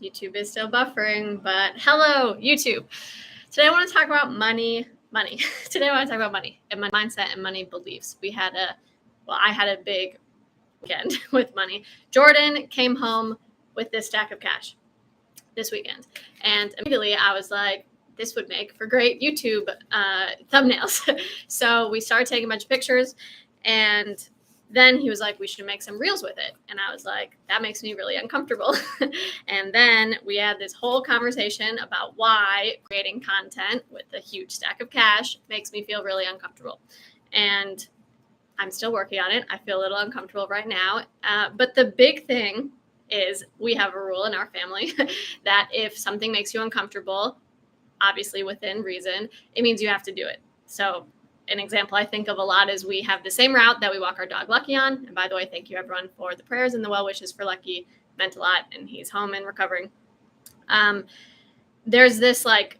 YouTube is still buffering, but hello, YouTube. Today I want to talk about money. Today I want to talk about money and my mindset and money beliefs. I had a big weekend with money. Jordan came home with this stack of cash this weekend. And immediately I was like, this would make for great YouTube thumbnails. So we started taking a bunch of pictures, and then he was like, we should make some reels with it. And I was like, that makes me really uncomfortable. And then we had this whole conversation about why creating content with a huge stack of cash makes me feel really uncomfortable. And I'm still working on it. I feel a little uncomfortable right now. But the big thing is we have a rule in our family that if something makes you uncomfortable, obviously within reason, it means you have to do it. So an example I think of a lot is we have the same route that we walk our dog Lucky on. And by the way, thank you everyone for the prayers and the well wishes for Lucky. Meant a lot, and he's home and recovering. There's this like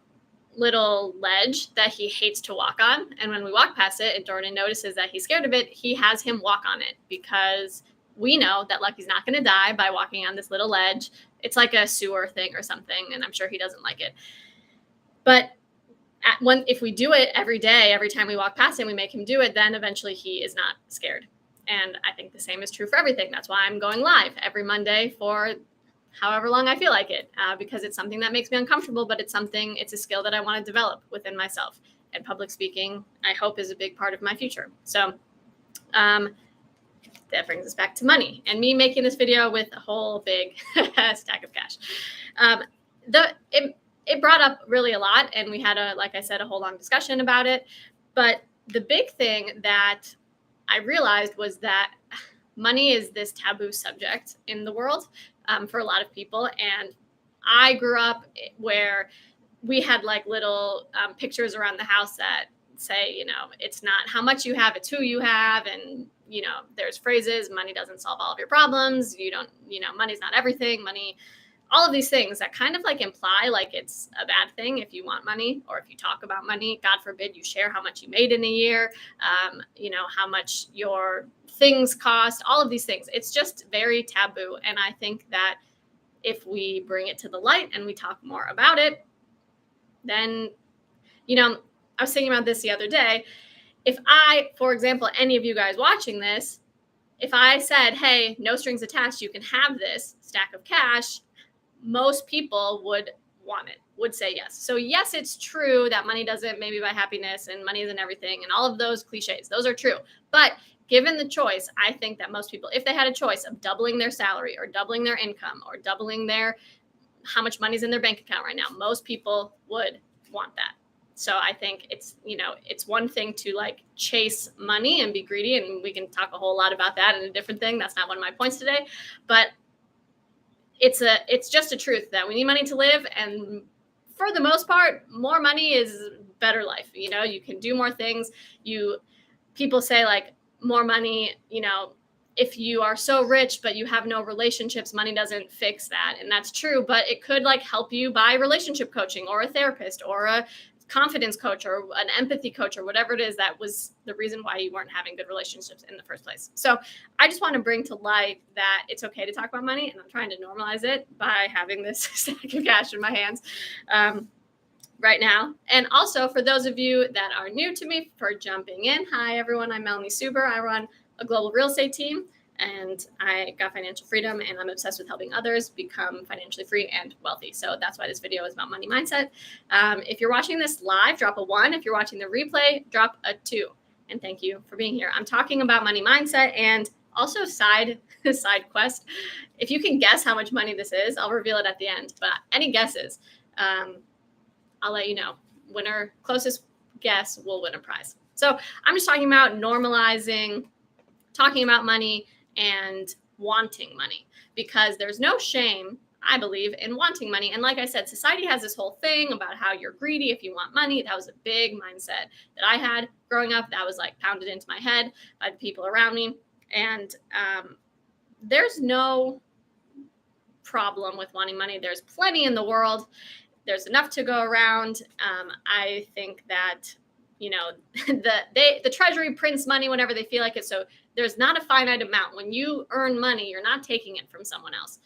little ledge that he hates to walk on. And when we walk past it and Jordan notices that he's scared of it, he has him walk on it because we know that Lucky's not going to die by walking on this little ledge. It's like a sewer thing or something, and I'm sure he doesn't like it. But if we do it every day, every time we walk past him, we make him do it, then eventually he is not scared. And I think the same is true for everything. That's why I'm going live every Monday for however long I feel like it, because it's something that makes me uncomfortable, but it's a skill that I want to develop within myself. And public speaking, I hope, is a big part of my future. So that brings us back to money and me making this video with a whole big stack of cash. It brought up really a lot, and we had like I said, a whole long discussion about it. But the big thing that I realized was that money is this taboo subject in the world for a lot of people. And I grew up where we had like little pictures around the house that say, it's not how much you have, it's who you have. And, there's phrases, money doesn't solve all of your problems. Money's not everything. Money, all of these things that kind of like imply like it's a bad thing if you want money or if you talk about money. God forbid you share how much you made in a year, how much your things cost, all of these things. It's just very taboo. And I think that if we bring it to the light and we talk more about it, then, I was thinking about this the other day. If for example, any of you guys watching this, if I said, hey, no strings attached, you can have this stack of cash, most people would want it, would say yes. So yes, it's true that money doesn't maybe buy happiness and money isn't everything and all of those cliches, those are true. But given the choice, I think that most people, if they had a choice of doubling their salary or doubling their income or doubling how much money's in their bank account right now, most people would want that. So I think it's one thing to like chase money and be greedy. And we can talk a whole lot about that in a different thing. That's not one of my points today, but it's just a truth that we need money to live. And for the most part, more money is better life. You can do more things. People say like more money, if you are so rich, but you have no relationships, money doesn't fix that. And that's true, but it could like help you buy relationship coaching or a therapist or a confidence coach or an empathy coach or whatever it is that was the reason why you weren't having good relationships in the first place. So I just want to bring to light that it's okay to talk about money, and I'm trying to normalize it by having this stack of cash in my hands right now. And also for those of you that are new to me, for jumping in, hi everyone, I'm Melanie Suber. I run a global real estate team, and I got financial freedom, and I'm obsessed with helping others become financially free and wealthy. So that's why this video is about money mindset. If you're watching this live, drop a 1. If you're watching the replay, drop a 2. And thank you for being here. I'm talking about money mindset and also side quest. If you can guess how much money this is, I'll reveal it at the end. But any guesses, I'll let you know. Winner, closest guess will win a prize. So I'm just talking about normalizing talking about money and wanting money, because there's no shame, I believe, in wanting money. And like I said, society has this whole thing about how you're greedy if you want money. That was a big mindset that I had growing up. That was like pounded into my head by the people around me. And there's no problem with wanting money. There's plenty in the world. There's enough to go around. I think that, the treasury prints money whenever they feel like it. So there's not a finite amount. When you earn money, you're not taking it from someone else.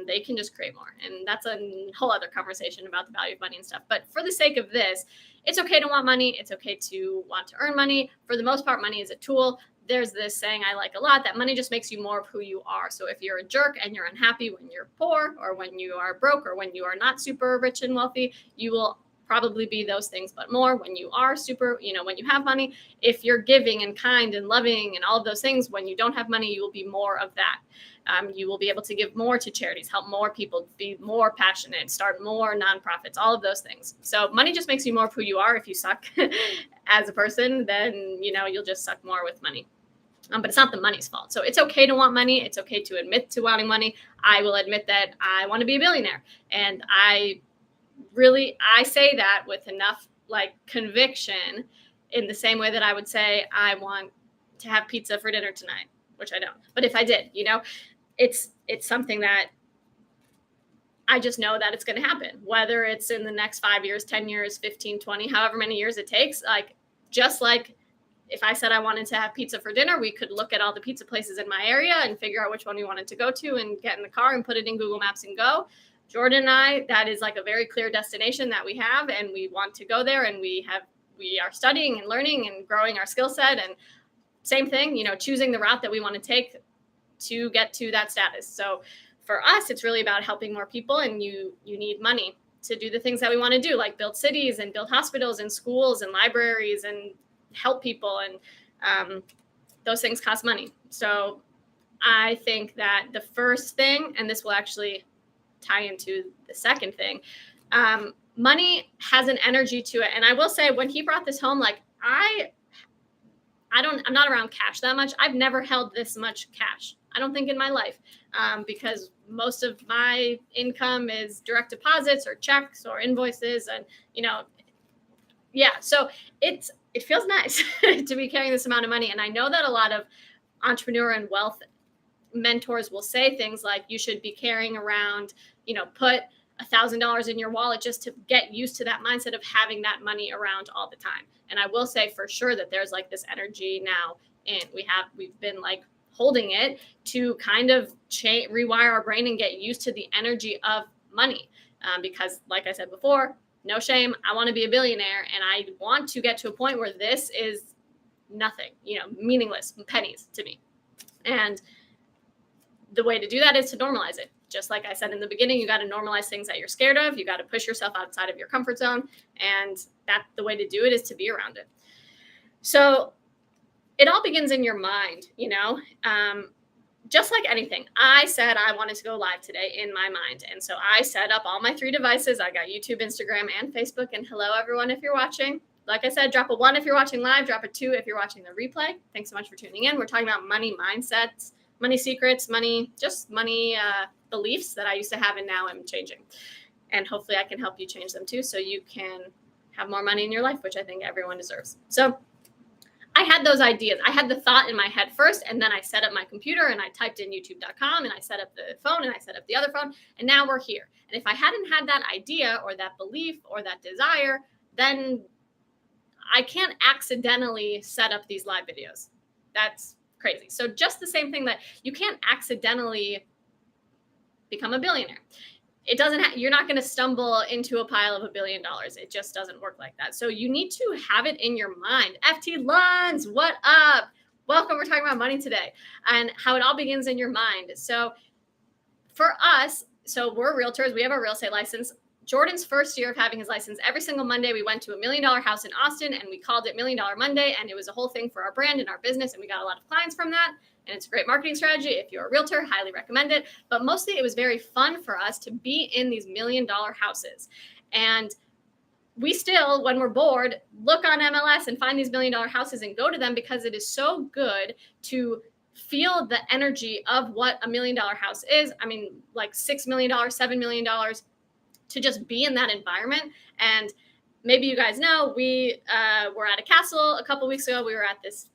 they can just create more. And that's a whole other conversation about the value of money and stuff. But for the sake of this, it's okay to want money. It's okay to want to earn money. For the most part, money is a tool. There's this saying I like a lot, that money just makes you more of who you are. So if you're a jerk and you're unhappy when you're poor, or when you are broke, or when you are not super rich and wealthy, you will probably be those things, but more when you are super, when you have money. If you're giving and kind and loving and all of those things, when you don't have money, you will be more of that. You will be able to give more to charities, help more people, be more passionate, start more nonprofits, all of those things. So money just makes you more of who you are. If you suck as a person, then, you'll just suck more with money. But it's not the money's fault. So it's okay to want money. It's okay to admit to wanting money. I will admit that I want to be a billionaire. And I say that with enough conviction, in the same way that I would say I want to have pizza for dinner tonight, which I don't. But if I did, it's something that I just know that it's going to happen, whether it's in the next 5 years, 10 years, 15, 20, however many years it takes. Just like if I said I wanted to have pizza for dinner, we could look at all the pizza places in my area and figure out which one we wanted to go to and get in the car and put it in Google Maps and go. Jordan and I, that is a very clear destination that we have, and we want to go there, and we are studying and learning and growing our skill set. And same thing, choosing the route that we want to take to get to that status. So for us, it's really about helping more people, and you need money to do the things that we want to do, like build cities and build hospitals and schools and libraries and help people. And those things cost money. So I think that the first thing, and this will actually tie into the second thing, money has an energy to it. And I will say, when he brought this home, I'm not around cash that much. I've never held this much cash, I don't think, in my life, because most of my income is direct deposits or checks or invoices. And, so it feels nice to be carrying this amount of money. And I know that a lot of entrepreneur and wealth mentors will say things like, you should be carrying around, put $1,000 in your wallet, just to get used to that mindset of having that money around all the time. And I will say for sure that there's this energy now, and we've been holding it to kind of rewire our brain and get used to the energy of money. Because like I said before, no shame, I want to be a billionaire, and I want to get to a point where this is nothing, meaningless, pennies to me. And the way to do that is to normalize it. Just like I said in the beginning, you got to normalize things that you're scared of. You got to push yourself outside of your comfort zone. And the way to do it is to be around it. So it all begins in your mind, just like anything. I said I wanted to go live today in my mind. And so I set up all my 3 devices. I got YouTube, Instagram, and Facebook. And hello, everyone, if you're watching. Like I said, drop a 1 if you're watching live, drop a 2 if you're watching the replay. Thanks so much for tuning in. We're talking about money mindsets, money secrets, money beliefs that I used to have, and now I'm changing. And hopefully I can help you change them too, so you can have more money in your life, which I think everyone deserves. So I had those ideas. I had the thought in my head first, and then I set up my computer and I typed in youtube.com, and I set up the phone, and I set up the other phone, and now we're here. And if I hadn't had that idea or that belief or that desire, then I can't accidentally set up these live videos. That's crazy. So just the same thing, that you can't accidentally become a billionaire. It doesn't you're not going to stumble into a pile of $1 billion. It just doesn't work like that. So you need to have it in your mind. FT Luns, what up? Welcome. We're talking about money today and how it all begins in your mind. So for us, we're realtors. We have a real estate license. Jordan's first year of having his license, every single Monday, we went to $1 million house in Austin, and we called it $1 Million Monday. And it was a whole thing for our brand and our business. And we got a lot of clients from that. And it's a great marketing strategy. If you're a realtor, highly recommend it. But mostly it was very fun for us to be in these $1 million houses. And we still, when we're bored, look on MLS and find these $1 million houses and go to them, because it is so good to feel the energy of what $1 million house is. I mean, $6 million, $7 million, to just be in that environment. And maybe you guys know, we were at a castle a couple weeks ago. We were at this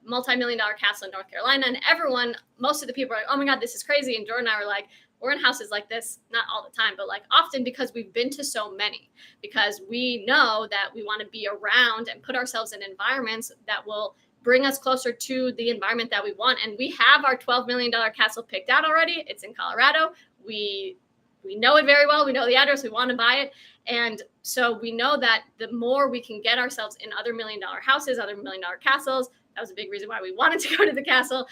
multi-million-dollar castle in North Carolina, and most of the people are like, oh my God, this is crazy. And Jordan and I were like, we're in houses like this, not all the time, but often, because we've been to so many, because we know that we want to be around and put ourselves in environments that will bring us closer to the environment that we want. And we have our $12 million castle picked out already. It's in Colorado. We know it very well. We know the address. We want to buy it. And so we know that the more we can get ourselves in other $1 million houses, other $1 million castles, that was a big reason why we wanted to go to the castle.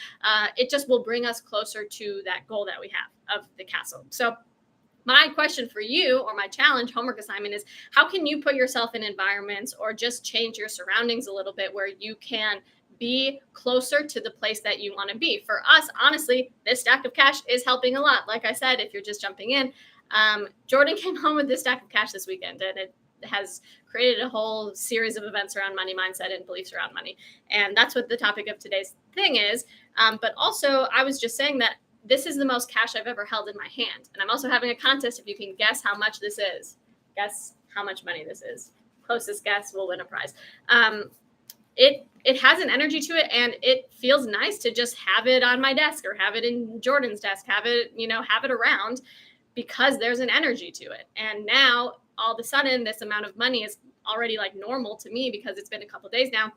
It just will bring us closer to that goal that we have of the castle. So my question for you, or my challenge, homework assignment, is how can you put yourself in environments or just change your surroundings a little bit where you can be closer to the place that you want to be? For us, honestly, this stack of cash is helping a lot. Like I said, if you're just jumping in, Jordan came home with this stack of cash this weekend, and it has created a whole series of events around money mindset and beliefs around money. And that's what the topic of today's thing is. But also, I was just saying that this is the most cash I've ever held in my hand. And I'm also having a contest if you can guess how much this is. Guess how much money this is. Closest guess will win a prize. It has an energy to it, and it feels nice to just have it on my desk or have it in Jordan's desk, have it around, because there's an energy to it. And now all of a sudden this amount of money is already like normal to me because it's been a couple of days now.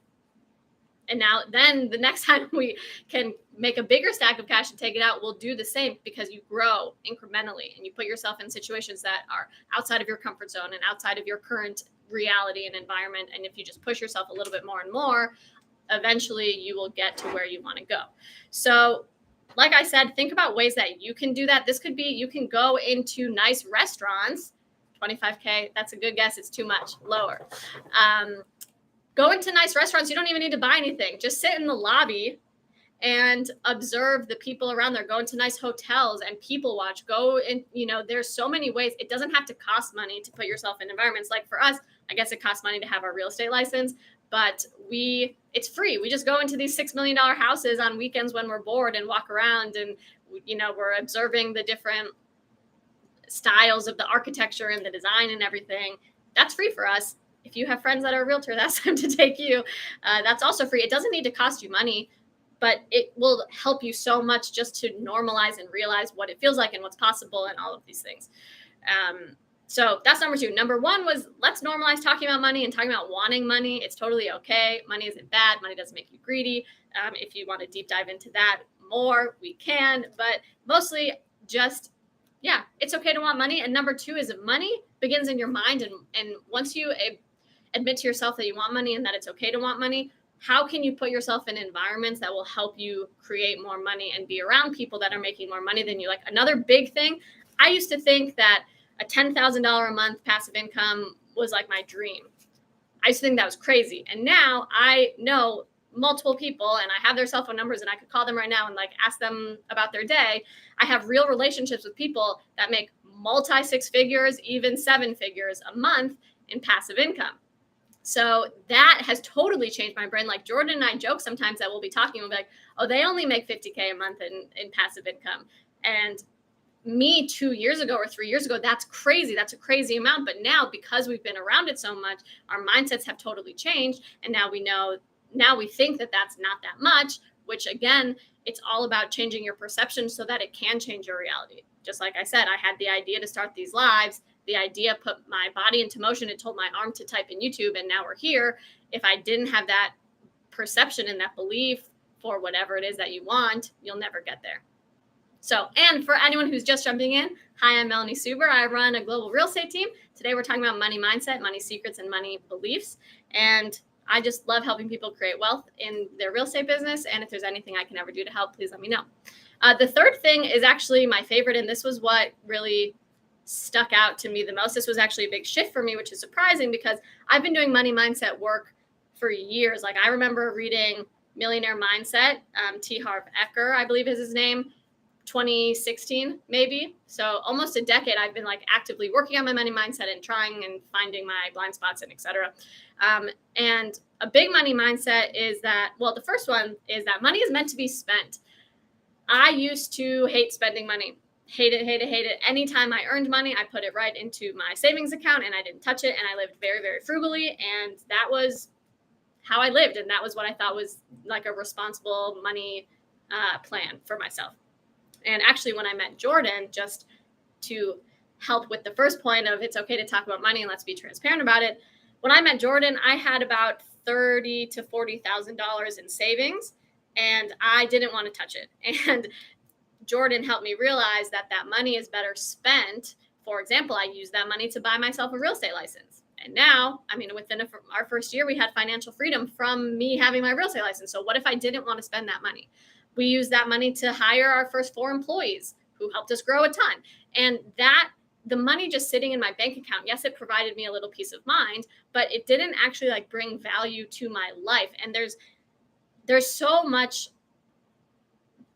And now then the next time we can make a bigger stack of cash and take it out, we'll do the same, because you grow incrementally and you put yourself in situations that are outside of your comfort zone and outside of your current reality and environment. And if you just push yourself a little bit more and more, eventually you will get to where you want to go. So like I said, think about ways that you can do that. This could be, you can go into nice restaurants. 25K, that's a good guess. It's too much. Lower. Go into nice restaurants. You don't even need to buy anything. Just sit in the lobby and observe the people around there. Go into nice hotels and people watch. Go in, there's so many ways. It doesn't have to cost money to put yourself in environments. Like for us, I guess it costs money to have our real estate license, but it's free. We just go into these $6 million houses on weekends when we're bored and walk around, and we're observing the different styles of the architecture and the design and everything. That's free for us. If you have friends that are realtors, ask them to take you. That's also free. It doesn't need to cost you money, but it will help you so much just to normalize and realize what it feels like and what's possible and all of these things. So that's number 2. Number 1 was, let's normalize talking about money and talking about wanting money. It's totally okay. Money isn't bad. Money doesn't make you greedy. If you want to deep dive into that more, we can, but mostly just, yeah, it's okay to want money. And number 2 is money begins in your mind. And once you admit to yourself that you want money and that it's okay to want money, how can you put yourself in environments that will help you create more money and be around people that are making more money than you? Like, another big thing, I used to think that a $10,000 a month passive income was like my dream. I used to think that was crazy. And now I know multiple people, and I have their cell phone numbers, and I could call them right now and like ask them about their day. I have real relationships with people that make multi 6 figures, even 7 figures a month in passive income. So that has totally changed my brain. Like Jordan and I joke sometimes that we'll be talking, we'll be like, oh, they only make $50K a month in passive income. And me 2 years ago or 3 years ago, that's crazy. That's a crazy amount. But now, because we've been around it so much, our mindsets have totally changed. And now we think that that's not that much, which again, it's all about changing your perception so that it can change your reality. Just like I said, I had the idea to start these lives. The idea put my body into motion. It told my arm to type in YouTube, and now we're here. If I didn't have that perception and that belief for whatever it is that you want, you'll never get there. So, and for anyone who's just jumping in, hi, I'm Melanie Suber. I run a global real estate team. Today, we're talking about money mindset, money secrets, and money beliefs. And I just love helping people create wealth in their real estate business. And if there's anything I can ever do to help, please let me know. The third thing is actually my favorite, and this was what really stuck out to me the most. This was actually a big shift for me, which is surprising because I've been doing money mindset work for years. Like, I remember reading Millionaire Mindset, T. Harv Eker, I believe is his name, 2016, maybe. So almost a decade I've been like actively working on my money mindset and trying and finding my blind spots and et cetera. And a big money mindset is that, well, the first one is that money is meant to be spent. I used to hate spending money. Hate it. Anytime I earned money, I put it right into my savings account and I didn't touch it. And I lived very, very frugally. And that was how I lived. And that was what I thought was like a responsible money plan for myself. And actually, when I met Jordan, just to help with the first point of it's okay to talk about money and let's be transparent about it. When I met Jordan, I had about $30,000 to $40,000 in savings, and I didn't want to touch it. And Jordan helped me realize that that money is better spent. For example, I used that money to buy myself a real estate license. And now, I mean, within our first year, we had financial freedom from me having my real estate license. So what if I didn't want to spend that money? We used that money to hire our first 4 employees who helped us grow a ton. And that the money just sitting in my bank account, yes, it provided me a little peace of mind, but it didn't actually like bring value to my life. And there's so much.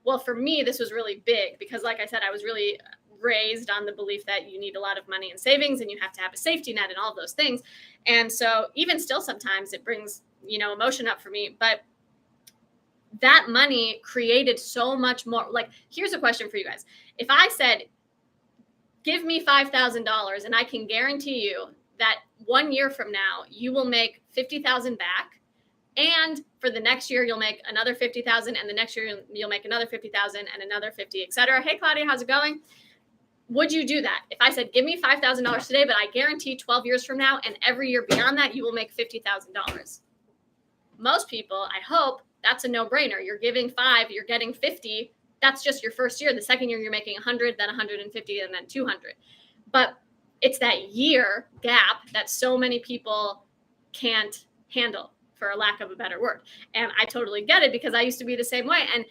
Well, for me, this was really big because, like I said, I was really raised on the belief that you need a lot of money in savings and you have to have a safety net and all of those things. And so even still, sometimes it brings, emotion up for me. But that money created so much more. Like, here's a question for you guys. If I said, give me $5,000 and I can guarantee you that 1 year from now, you will make 50,000 back. And for the next year, you'll make another 50,000, and the next year you'll make another 50,000 and another 50, etc. Hey, Claudia, how's it going? Would you do that? If I said, give me $5,000 today, but I guarantee 12 years from now and every year beyond that, you will make $50,000. Most people, I hope, that's a no-brainer. You're giving 5, you're getting 50. That's just your first year. The second year, you're making 100, then 150, and then 200. But it's that year gap that so many people can't handle, for a lack of a better word. And I totally get it because I used to be the same way. And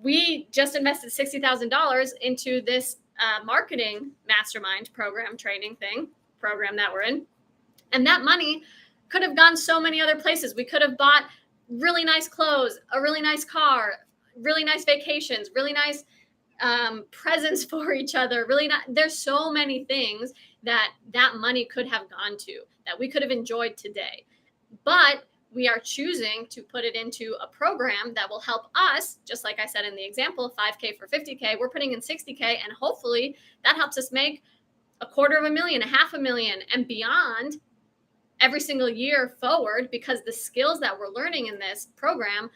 we just invested $60,000 into this marketing mastermind program that we're in. And that money could have gone so many other places. We could have bought really nice clothes, a really nice car, really nice vacations, really nice presents for each other. There's so many things that money could have gone to that we could have enjoyed today. But we are choosing to put it into a program that will help us, just like I said in the example, 5K for 50K, we're putting in 60K, and hopefully that helps us make $250,000, $500,000 and beyond every single year forward, because the skills that we're learning in this program,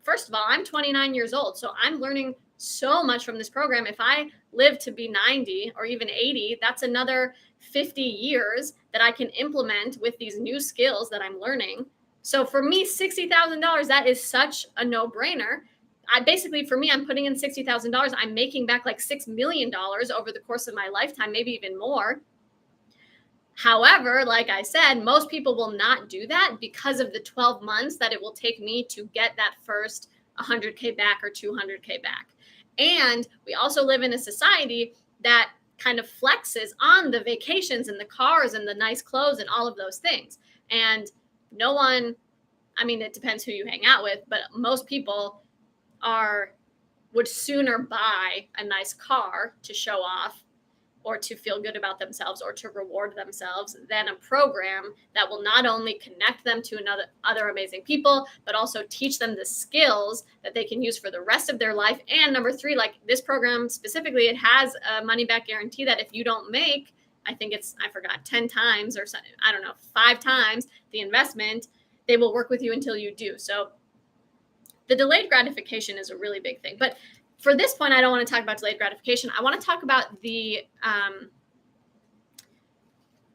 first of all, I'm 29 years old, so I'm learning so much from this program. If I live to be 90 or even 80, that's another 50 years that I can implement with these new skills that I'm learning. So for me, $60,000, that is such a no-brainer. For me, I'm putting in $60,000. I'm making back like $6 million over the course of my lifetime, maybe even more. However, like I said, most people will not do that because of the 12 months that it will take me to get that first 100K back or 200K back. And we also live in a society that kind of flexes on the vacations and the cars and the nice clothes and all of those things. And no one, I mean, it depends who you hang out with, but most people would sooner buy a nice car to show off or to feel good about themselves or to reward themselves than a program that will not only connect them to other amazing people, but also teach them the skills that they can use for the rest of their life. And number 3, like this program specifically, it has a money back guarantee that if you don't make, I forgot, 10 times or something, 5 times the investment, they will work with you until you do. So the delayed gratification is a really big thing. But for this point, I don't want to talk about delayed gratification. I want to talk about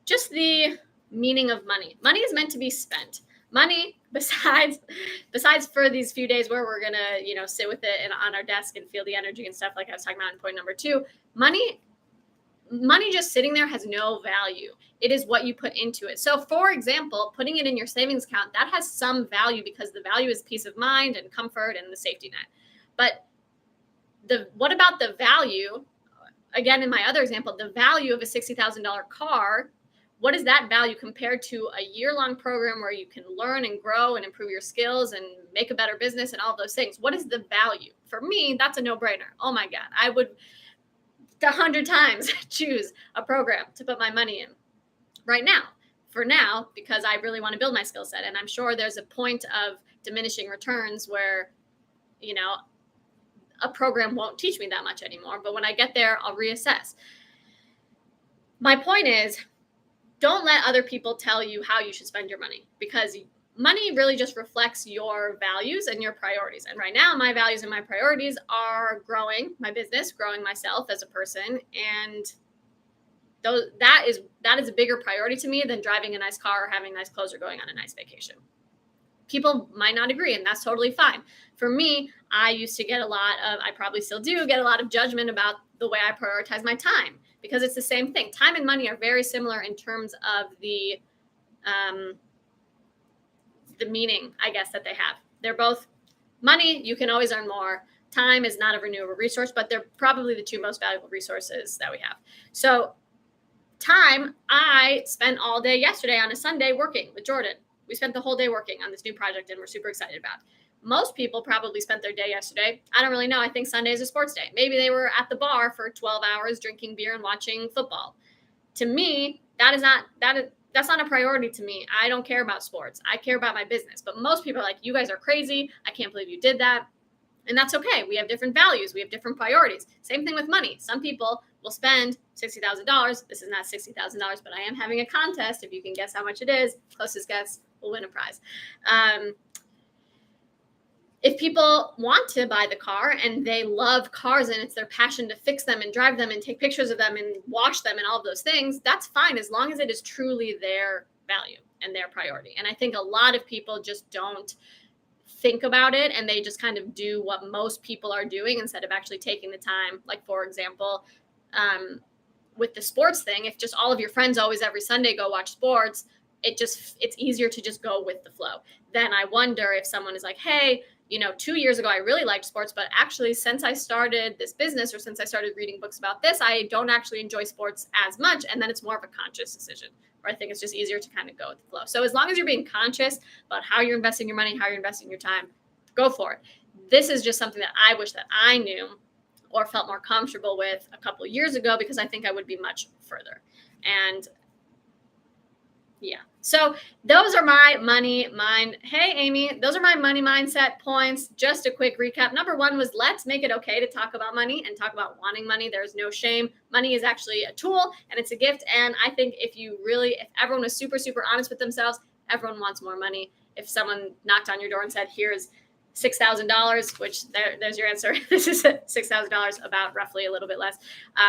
just the meaning of money. Money is meant to be spent. Money, besides for these few days where we're going to, sit with it and on our desk and feel the energy and stuff like I was talking about in point number 2, money just sitting there has no value. It is what you put into it. So for example, putting it in your savings account, that has some value because the value is peace of mind and comfort and the safety net. But what about the value? Again, in my other example, the value of a $60,000 car, what is that value compared to a year-long program where you can learn and grow and improve your skills and make a better business and all those things? What is the value? For me, that's a no-brainer. Oh my God, I would 100 times choose a program to put my money in for now, because I really want to build my skill set. And I'm sure there's a point of diminishing returns where, a program won't teach me that much anymore. But when I get there, I'll reassess. My point is, don't let other people tell you how you should spend your money, because money really just reflects your values and your priorities. And right now, my values and my priorities are growing my business, growing myself as a person. And that is a bigger priority to me than driving a nice car or having nice clothes or going on a nice vacation. people might not agree, and that's totally fine. For me, I used to get I probably still do get a lot of judgment about the way I prioritize my time, because it's the same thing. Time and money are very similar in terms of the meaning, I guess, that they have. They're both money. You can always earn more. Time is not a renewable resource, but they're probably the two most valuable resources that we have. So time, I spent all day yesterday on a Sunday working with Jordan. We spent the whole day working on this new project, and we're super excited about it. Most people probably spent their day yesterday. I don't really know. I think Sunday is a sports day. Maybe they were at the bar for 12 hours drinking beer and watching football. To me, that's not a priority to me. I don't care about sports. I care about my business. But most people are like, you guys are crazy. I can't believe you did that. And that's okay. We have different values. We have different priorities. Same thing with money. Some people will spend $60,000. This is not $60,000, but I am having a contest. If you can guess how much it is, closest guess will win a prize. If people want to buy the car and they love cars and it's their passion to fix them and drive them and take pictures of them and wash them and all of those things, that's fine as long as it is truly their value and their priority. And I think a lot of people just don't think about it, and they just kind of do what most people are doing instead of actually taking the time. Like, for example, with the sports thing, if just all of your friends always every Sunday go watch sports, it's easier to just go with the flow. Then I wonder if someone is like, hey, 2 years ago, I really liked sports, but actually since I started this business or since I started reading books about this, I don't actually enjoy sports as much. And then it's more of a conscious decision, where I think it's just easier to kind of go with the flow. So as long as you're being conscious about how you're investing your money, how you're investing your time, go for it. This is just something that I wish that I knew or felt more comfortable with a couple of years ago, because I think I would be much further. And yeah. So those are my money mind. Hey, Amy, those are my money mindset points. Just a quick recap. Number one was, let's make it okay to talk about money and talk about wanting money. There's no shame. Money is actually a tool and it's a gift. And I think if everyone was super, super honest with themselves, everyone wants more money. If someone knocked on your door and said, here's $6,000, which there's your answer. This is $6,000, about roughly a little bit less.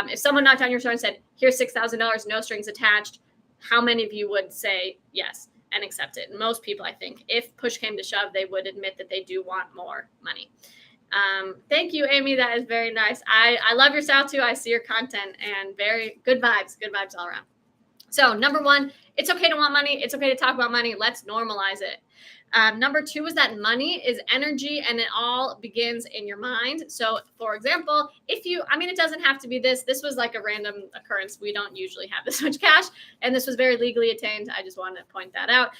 If someone knocked on your door and said, here's $6,000, no strings attached, how many of you would say yes and accept it? Most people, I think, if push came to shove, they would admit that they do want more money. Thank you, Amy. That is very nice. I love your style too. I see your content, and very good vibes all around. So number one, it's okay to want money. It's okay to talk about money. Let's normalize it. Number two is that money is energy, and it all begins in your mind. So for example, it doesn't have to be this. This was like a random occurrence. We don't usually have this much cash, and this was very legally attained. I just wanted to point that out.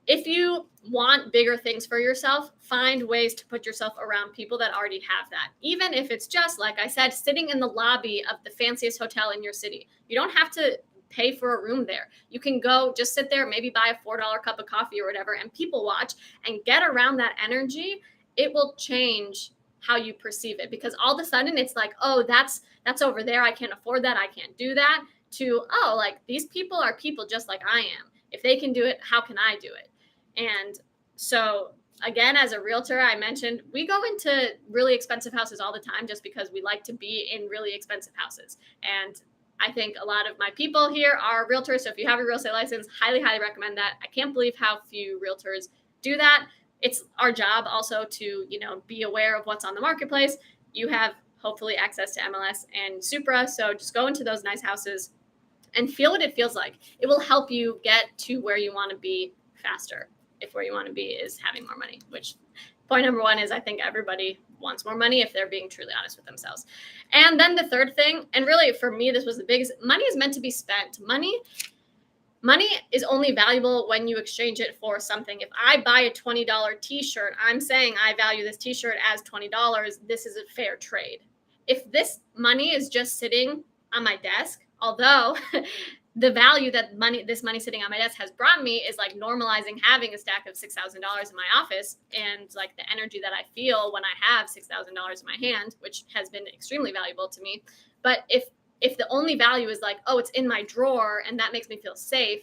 If you want bigger things for yourself, find ways to put yourself around people that already have that. Even if it's just, like I said, sitting in the lobby of the fanciest hotel in your city. You don't have to pay for a room there. You can go just sit there, maybe buy a $4 cup of coffee or whatever, and people watch and get around that energy. It will change how you perceive it, because all of a sudden it's like, oh, that's over there. I can't afford that. I can't do that. To, oh, like, these people are people just like I am. If they can do it, how can I do it? And so again, as a realtor, I mentioned we go into really expensive houses all the time just because we like to be in really expensive houses. And I think a lot of my people here are realtors. So if you have a real estate license, highly, highly recommend that. I can't believe how few realtors do that. It's our job also to, be aware of what's on the marketplace. You have hopefully access to MLS and Supra. So just go into those nice houses and feel what it feels like. It will help you get to where you want to be faster, if where you want to be is having more money, which point number one is, I think everybody wants more money if they're being truly honest with themselves. And then the third thing, and really for me, this was the biggest, money is meant to be spent. Money is only valuable when you exchange it for something. If I buy a $20 t-shirt, I'm saying I value this t-shirt as $20. This is a fair trade. If this money is just sitting on my desk, although the value that this money sitting on my desk has brought me is like normalizing having a stack of $6,000 in my office, and like the energy that I feel when I have $6,000 in my hand, which has been extremely valuable to me. But if the only value is like, oh, it's in my drawer and that makes me feel safe,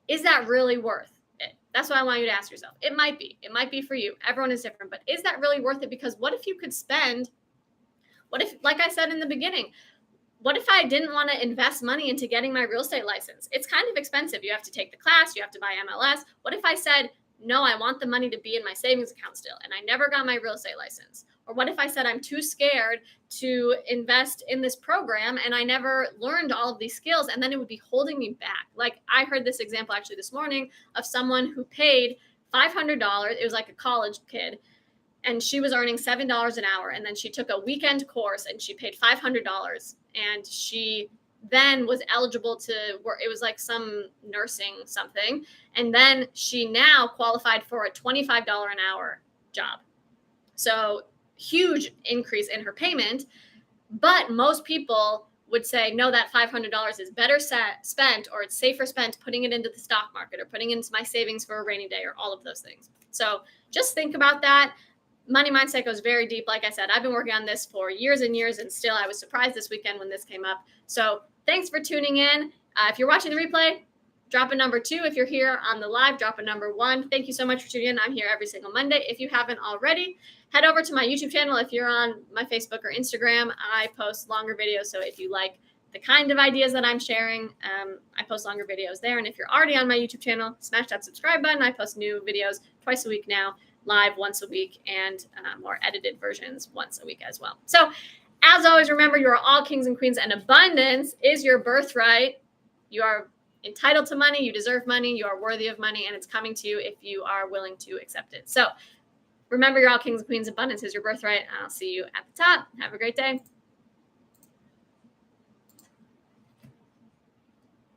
is that really worth it? That's what I want you to ask yourself. It might be for you. Everyone is different, but is that really worth it? Because what if, like I said in the beginning, what if I didn't want to invest money into getting my real estate license? It's kind of expensive. You have to take the class, you have to buy MLS. What if I said, no, I want the money to be in my savings account still, and I never got my real estate license? Or what if I said, I'm too scared to invest in this program and I never learned all of these skills, and then it would be holding me back? Like, I heard this example actually this morning of someone who paid $500. It was like a college kid, and she was earning $7 an hour. And then she took a weekend course and she paid $500. And she then was eligible to work. It was like some nursing something. And then she now qualified for a $25 an hour job. So huge increase in her payment. But most people would say, no, that $500 is better spent, or it's safer spent putting it into the stock market or putting it into my savings for a rainy day, or all of those things. So just think about that. Money mindset goes very deep. Like I said, I've been working on this for years and years, and still I was surprised this weekend when this came up. So thanks for tuning in. If you're watching the replay, drop a number 2. If you're here on the live, drop a number 1. Thank you so much for tuning in. I'm here every single Monday. If you haven't already, head over to my YouTube channel. If you're on my Facebook or Instagram, I post longer videos. So if you like the kind of ideas that I'm sharing, I post longer videos there. And if you're already on my YouTube channel, smash that subscribe button. I post new videos twice a week now, live once a week, and more edited versions once a week as well. So as always, remember, you are all kings and queens, and abundance is your birthright. You are entitled to money. You deserve money. You are worthy of money, and it's coming to you if you are willing to accept it. So remember, you're all kings and queens. Abundance is your birthright. I'll see you at the top. Have a great day.